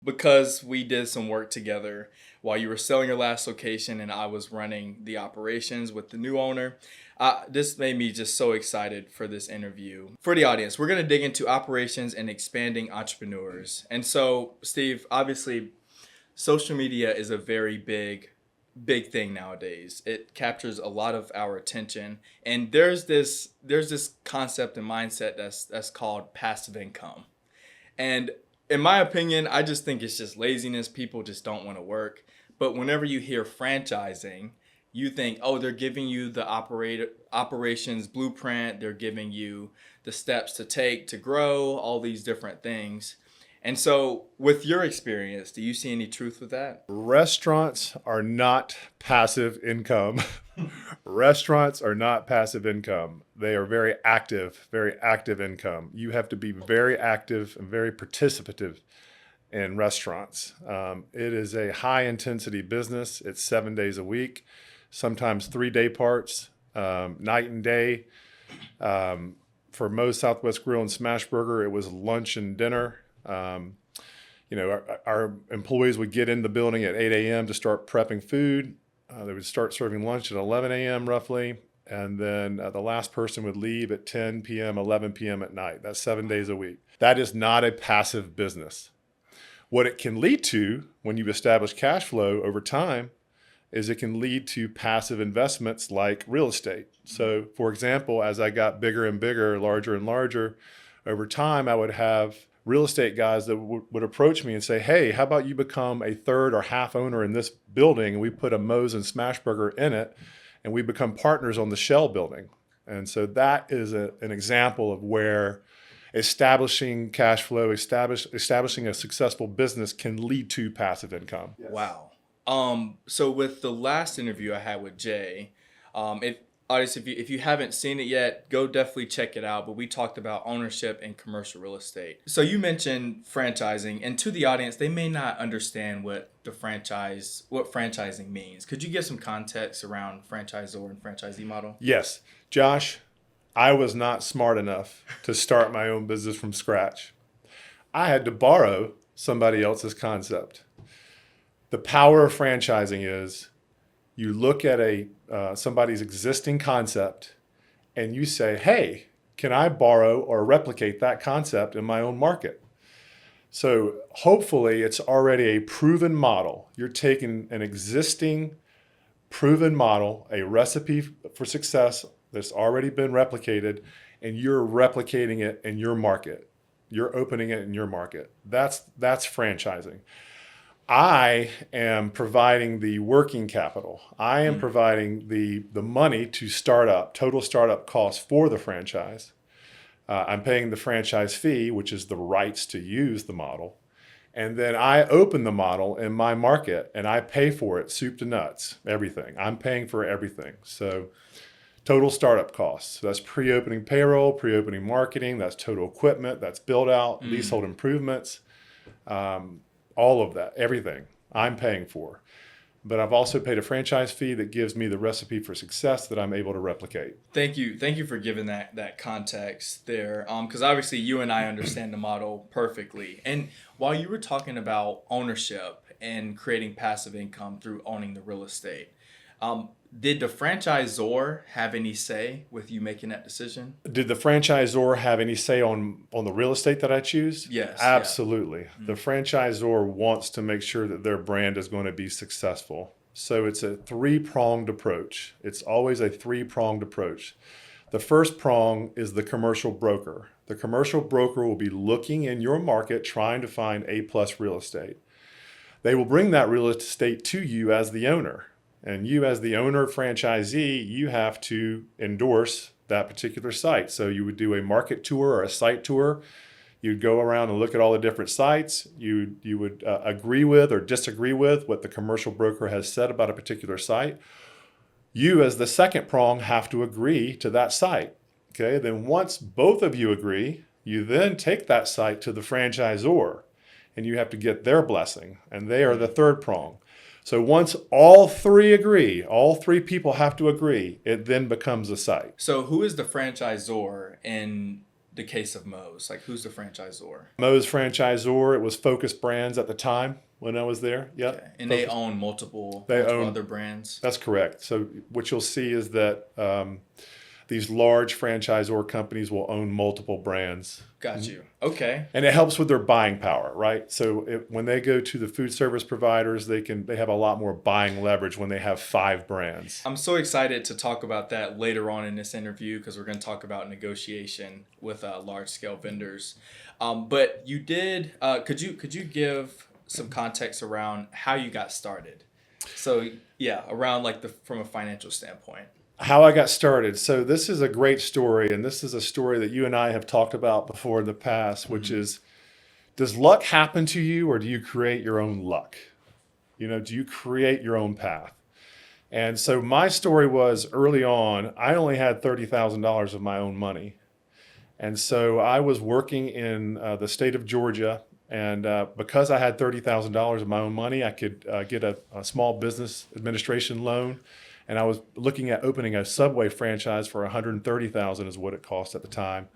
Because we did some work together while you were selling your last location and I was running the operations with the new owner. This made me just so excited for this interview. For the audience, we're going to dig into operations and expanding entrepreneurs. And so, Steve, obviously, social media is a very big thing nowadays. It captures a lot of our attention, and there's this concept and mindset that's called passive income. And in my opinion, I just think it's just laziness. People just don't want to work. But whenever you hear franchising, you think, oh, they're giving you the operations blueprint. They're giving you the steps to take to grow, all these different things. And so, with your experience, do you see any truth with that? Restaurants are not passive income. Restaurants are not passive income. They are very active income. You have to be very active and very participative in restaurants. It is a high intensity business. It's 7 days a week, sometimes 3 day parts, night and day. For Moe's Southwest Grill and Smash Burger, it was lunch and dinner. Our employees would get in the building at 8 a.m. to start prepping food. They would start serving lunch at 11 a.m. roughly. And then the last person would leave at 10 p.m., 11 p.m. at night. That's 7 days a week. That is not a passive business. What it can lead to when you establish cash flow over time is it can lead to passive investments like real estate. So, for example, as I got bigger and bigger, larger and larger, over time, I would have real estate guys that would approach me and say, hey, how about you become a third or half owner in this building, and we put a Moe's and Smashburger in it, and we become partners on the shell building. And so that is an example of where establishing cash flow, establishing a successful business can lead to passive income. Yes. Wow. So with the last interview I had with Jay, if you haven't seen it yet, go definitely check it out. But we talked about ownership and commercial real estate. So you mentioned franchising, and to the audience, they may not understand what franchising means. Could you give some context around franchisor and franchisee model? Yes, Josh, I was not smart enough to start my own business from scratch. I had to borrow somebody else's concept. The power of franchising is you look at somebody's existing concept and you say, hey, can I borrow or replicate that concept in my own market? So hopefully it's already a proven model. You're taking an existing proven model, a recipe for success that's already been replicated, and you're replicating it in your market. You're opening it in your market. That's franchising. I am providing the working capital. I am providing the money to start up, total startup costs for the franchise. I'm paying the franchise fee, which is the rights to use the model. And then I open the model in my market and I pay for it, soup to nuts, everything. I'm paying for everything. So total startup costs. So that's pre-opening payroll, pre-opening marketing, that's total equipment, that's build out, leasehold improvements. All of that, everything I'm paying for. But I've also paid a franchise fee that gives me the recipe for success that I'm able to replicate. Thank you for giving that context there. Because obviously you and I understand the model perfectly. And while you were talking about ownership and creating passive income through owning the real estate, did the franchisor have any say with you making that decision? Did the franchisor have any say on the real estate that I choose? Yes. Absolutely. Yeah. The franchisor wants to make sure that their brand is going to be successful. So it's a three-pronged approach. It's always a three-pronged approach. The first prong is the commercial broker. The commercial broker will be looking in your market trying to find A-plus real estate. They will bring that real estate to you as the owner. And you as the owner, franchisee, you have to endorse that particular site. So you would do a market tour or a site tour. You'd go around and look at all the different sites. You would agree with or disagree with what the commercial broker has said about a particular site. You as the second prong have to agree to that site. Okay, then once both of you agree, you then take that site to the franchisor and you have to get their blessing. And they are the third prong. So once all three agree, all three people have to agree, it then becomes a site. So who is the franchisor in the case of Moe's? Like, who's the franchisor? Moe's franchisor. It was Focus Brands at the time when I was there. Yep. Okay. And Focus. they own multiple own other brands? That's correct. So what you'll see is that these large franchisor companies will own multiple brands. Got you. Okay. And it helps with their buying power, right? So when they go to the food service providers, they have a lot more buying leverage when they have 5 brands. I'm so excited to talk about that later on in this interview because we're going to talk about negotiation with large scale vendors. But you did. Could you give some context around how you got started? So yeah, around like from a financial standpoint. How I got started. So this is a great story, and this is a story that you and I have talked about before in the past, which is, does luck happen to you or do you create your own luck? Do you create your own path? And so my story was early on, I only had $30,000 of my own money. And so I was working in the state of Georgia, and because I had $30,000 of my own money, I could get a small business administration loan. And I was looking at opening a Subway franchise for $130,000 is what it cost at the time.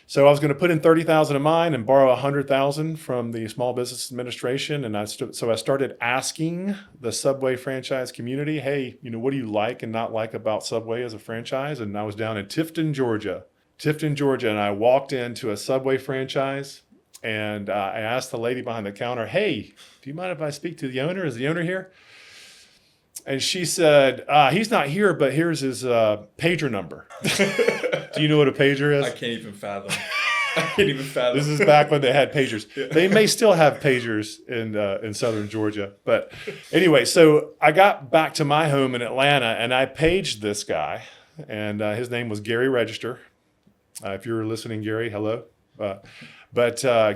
So I was going to put in $30,000 of mine and borrow $100,000 from the Small Business Administration. And so I started asking the Subway franchise community, hey, what do you like and not like about Subway as a franchise? And I was down in Tifton, Georgia, and I walked into a Subway franchise, and I asked the lady behind the counter, hey, do you mind if I speak to the owner? Is the owner here? And she said, he's not here, but here's his pager number. Do you know what a pager is? I can't even fathom. This is back when they had pagers. Yeah. They may still have pagers in southern Georgia. But anyway, so I got back to my home in Atlanta, and I paged this guy. And his name was Gary Register. If you're listening, Gary, hello. But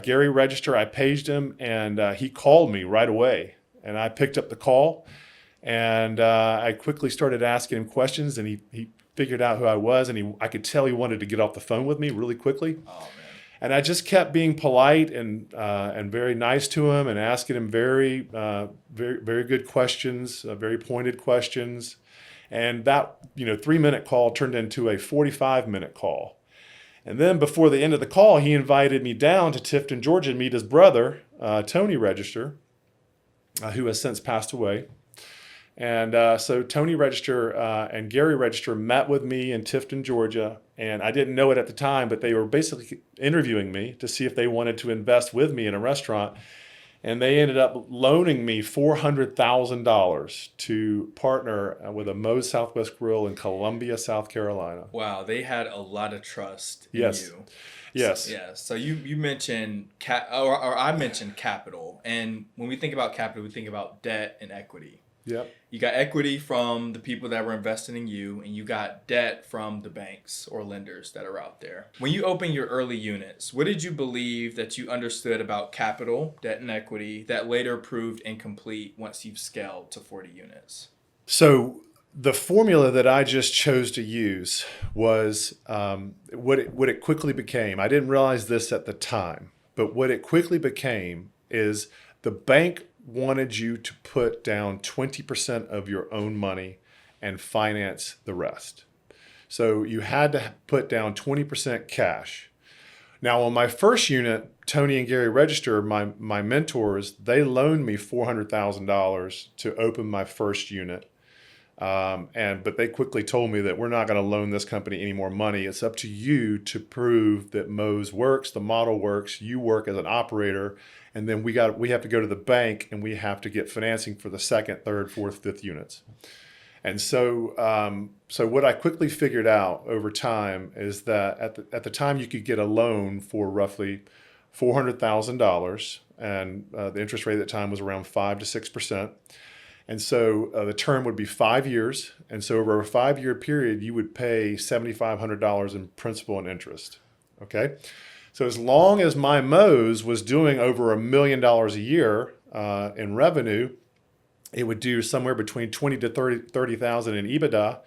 Gary Register, I paged him, and he called me right away. And I picked up the call. And I quickly started asking him questions, and he figured out who I was, and I could tell he wanted to get off the phone with me really quickly. Oh, man. And I just kept being polite and very nice to him, and asking him very good questions, very pointed questions. And that 3-minute call turned into a 45-minute call. And then before the end of the call, he invited me down to Tifton, Georgia, to meet his brother, Tony Register, who has since passed away. And so Tony Register and Gary Register met with me in Tifton, Georgia, and I didn't know it at the time, but they were basically interviewing me to see if they wanted to invest with me in a restaurant. And they ended up loaning me $400,000 to partner with a Moe's Southwest Grill in Columbia, South Carolina. Wow, they had a lot of trust in you. Yes. So you mentioned or I mentioned capital, and when we think about capital, we think about debt and equity. Yep. You got equity from the people that were investing in you, and you got debt from the banks or lenders that are out there. When you opened your early units, what did you believe that you understood about capital, debt, and equity that later proved incomplete once you've scaled to 40 units? So the formula that I just chose to use was what it quickly became. I didn't realize this at the time, but what it quickly became is the bank wanted you to put down 20% of your own money and finance the rest. So you had to put down 20% cash. Now on my first unit, Tony and Gary Register, my mentors, they loaned me $400,000 to open my first unit. But they quickly told me that we're not going to loan this company any more money. It's up to you to prove that Moe's works, the model works, you work as an operator, and then we have to go to the bank and we have to get financing for the second, third, fourth, fifth units. And so what I quickly figured out over time is that at the time you could get a loan for roughly $400,000, and the interest rate at the time was around 5 to 6%. And so the term would be 5 years. And so over a 5-year period, you would pay $7,500 in principal and interest. Okay. So as long as my Moe's was doing over $1 million a year in revenue, it would do somewhere between 20 to 30,000 in ebitda.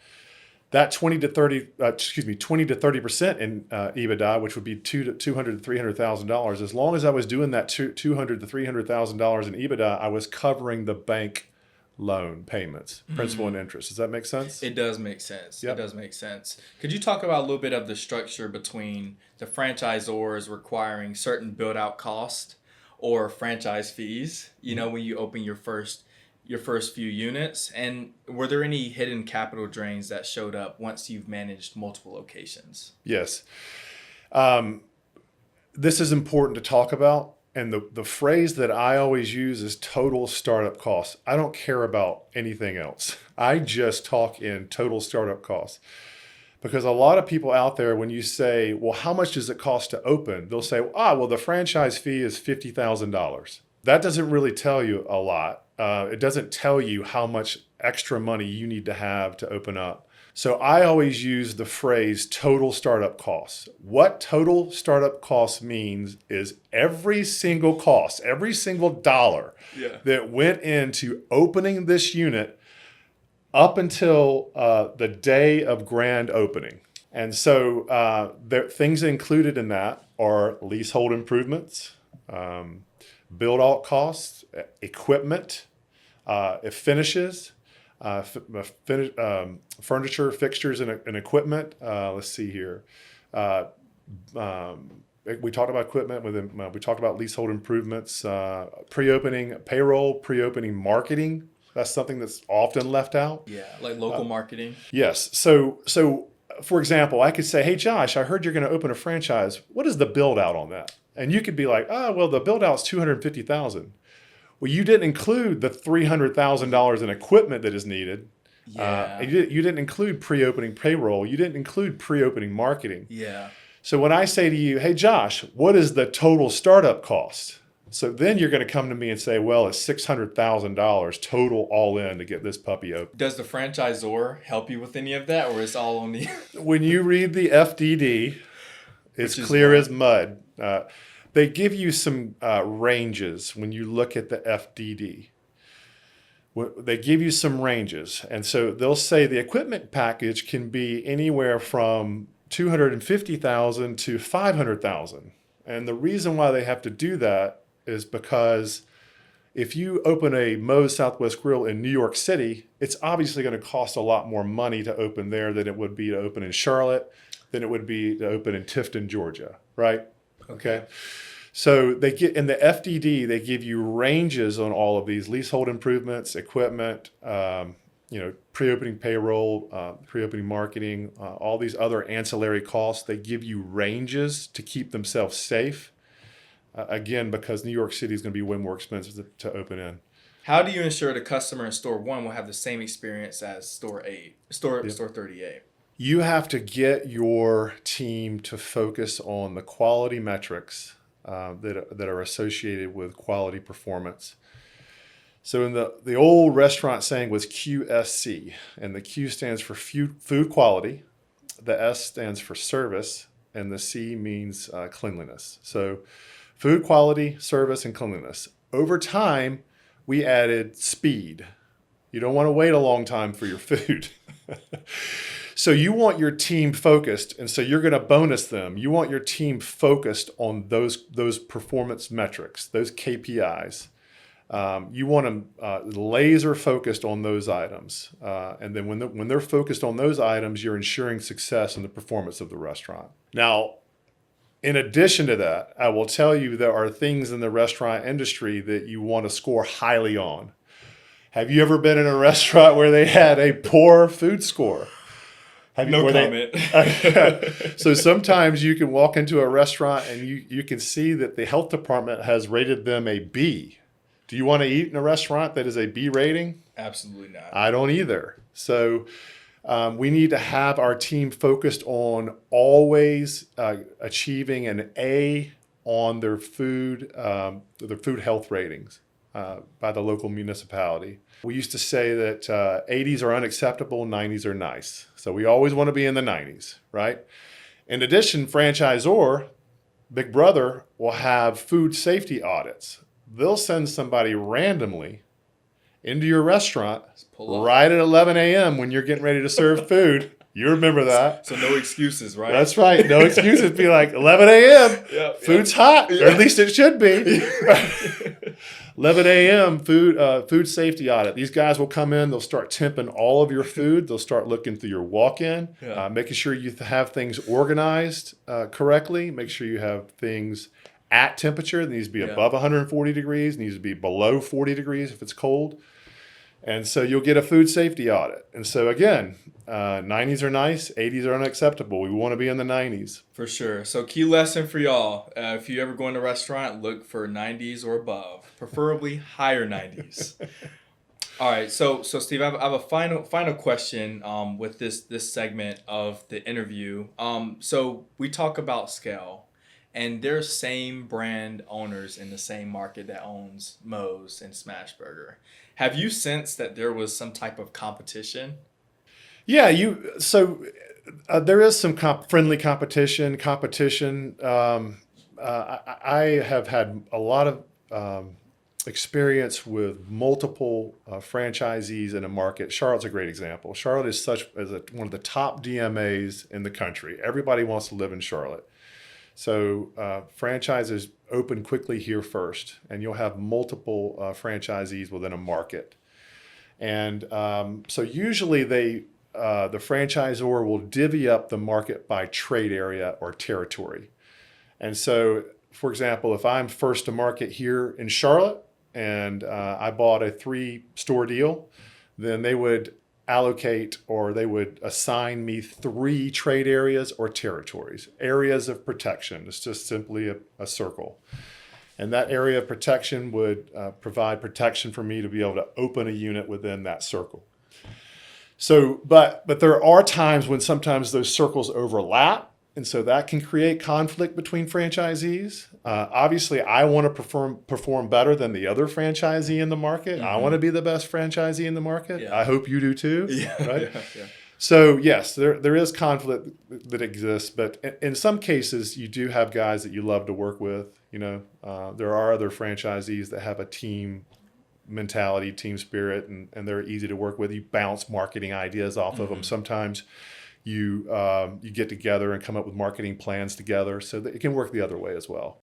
That 20 to 30% in ebitda, which would be $200,000 to $300,000. As long as I was doing that $200,000 to $300,000 in ebitda, I was covering the bank loan payments, principal and interest. Does that make sense? It does make sense. Yep. It does make sense. Could you talk about a little bit of the structure between the franchisors requiring certain build-out cost or franchise fees, when you open your first few units? And were there any hidden capital drains that showed up once you've managed multiple locations? Yes. This is important to talk about. And the phrase that I always use is total startup costs. I don't care about anything else. I just talk in total startup costs. Because a lot of people out there, when you say, well, how much does it cost to open? They'll say, well, the franchise fee is $50,000. That doesn't really tell you a lot. It doesn't tell you how much extra money you need to have to open up. So I always use the phrase total startup costs. What total startup costs means is every single cost, every single dollar that went into opening this unit up until the day of grand opening. And so things included in that are leasehold improvements, build-out costs, equipment, finishes, furniture, fixtures, and equipment. Let's see here. We talked about equipment. We talked about leasehold improvements, pre-opening payroll, pre-opening marketing. That's something that's often left out. Yeah, like local marketing. Yes. So for example, I could say, hey, Josh, I heard you're going to open a franchise. What is the build out on that? And you could be like, well, the build out's $250,000. Well, you didn't include the $300,000 in equipment that is needed. Yeah. You didn't include pre-opening payroll. You didn't include pre-opening marketing. Yeah. So when I say to you, hey, Josh, what is the total startup cost? So then you're going to come to me and say, well, it's $600,000 total all in to get this puppy open. Does the franchisor help you with any of that, or is all on the... When you read the FDD, it's clear as mud. They give you some ranges when you look at the FDD. They give you some ranges. And so they'll say the equipment package can be anywhere from $250,000 to $500,000. And the reason why they have to do that is because if you open a Moe's Southwest Grill in New York City, it's obviously going to cost a lot more money to open there than it would be to open in Charlotte, than it would be to open in Tifton, Georgia, right? Okay. So they get in the FDD, they give you ranges on all of these leasehold improvements, equipment, pre-opening payroll, pre-opening marketing, all these other ancillary costs. They give you ranges to keep themselves safe. Again, because New York City is going to be way more expensive to open in. How do you ensure the customer in store 1 will have the same experience as store 38? You have to get your team to focus on the quality metrics that are associated with quality performance. So in the old restaurant saying was QSC, and the Q stands for food quality, the S stands for service, and the C means cleanliness. So food quality, service, and cleanliness. Over time, we added speed. You don't want to wait a long time for your food. So you want your team focused, and so you're going to bonus them. You want your team focused on those performance metrics, those KPIs. You want them laser focused on those items. And then when they're focused on those items, you're ensuring success in the performance of the restaurant. Now, in addition to that, I will tell you there are things in the restaurant industry that you want to score highly on. Have you ever been in a restaurant where they had a poor food score? No comment. So sometimes you can walk into a restaurant and you can see that the health department has rated them a B. Do you want to eat in a restaurant that is a B rating? Absolutely not. I don't either. So we need to have our team focused on always achieving an A on their food health ratings by the local municipality. We used to say that 80s are unacceptable, 90s are nice. So we always want to be in the 90s, right? In addition, franchisor, Big Brother, will have food safety audits. They'll send somebody randomly into your restaurant right at 11 a.m. when you're getting ready to serve food. You remember that. So no excuses, right? That's right. No excuses. Be like, 11 a.m. Food's hot. Or at least it should be. 11 a.m. food safety audit. These guys will come in. They'll start temping all of your food. They'll start looking through your walk-in, making sure you have things organized correctly. Make sure you have things at temperature. It needs to be above 140 degrees. It needs to be below 40 degrees if it's cold. And so you'll get a food safety audit. And so again, 90s are nice, 80s are unacceptable. We want to be in the 90s. For sure. So key lesson for y'all, if you ever go in a restaurant, look for 90s or above, preferably higher 90s. All right. So Steve, I have a final question with this segment of the interview. So we talk about scale. And there's same brand owners in the same market that owns Moe's and Smashburger. Have you sensed that there was some type of competition? Yeah, there is some friendly competition. I have had a lot of experience with multiple franchisees in a market. Charlotte's a great example. Charlotte is one of the top DMAs in the country. Everybody wants to live in Charlotte. So franchises open quickly here first, and you'll have multiple franchisees within a market. And so usually the franchisor will divvy up the market by trade area or territory. And so, for example, if I'm first to market here in Charlotte and I bought a 3-store deal, then they would allocate or they would assign me 3 trade areas or territories, areas of protection. It's just simply a circle. And that area of protection would provide protection for me to be able to open a unit within that circle. So, but there are times when sometimes those circles overlap, and so that can create conflict between franchisees. Obviously, I want to perform better than the other franchisee in the market. I want to be the best franchisee in the market. Yeah. I hope you do too. Yeah. Right? Yeah. So yes, there is conflict that exists, but in some cases, you do have guys that you love to work with. You know, there are other franchisees that have a team mentality, team spirit, and they're easy to work with. You bounce marketing ideas off of them. Sometimes you get together and come up with marketing plans together, so that it can work the other way as well.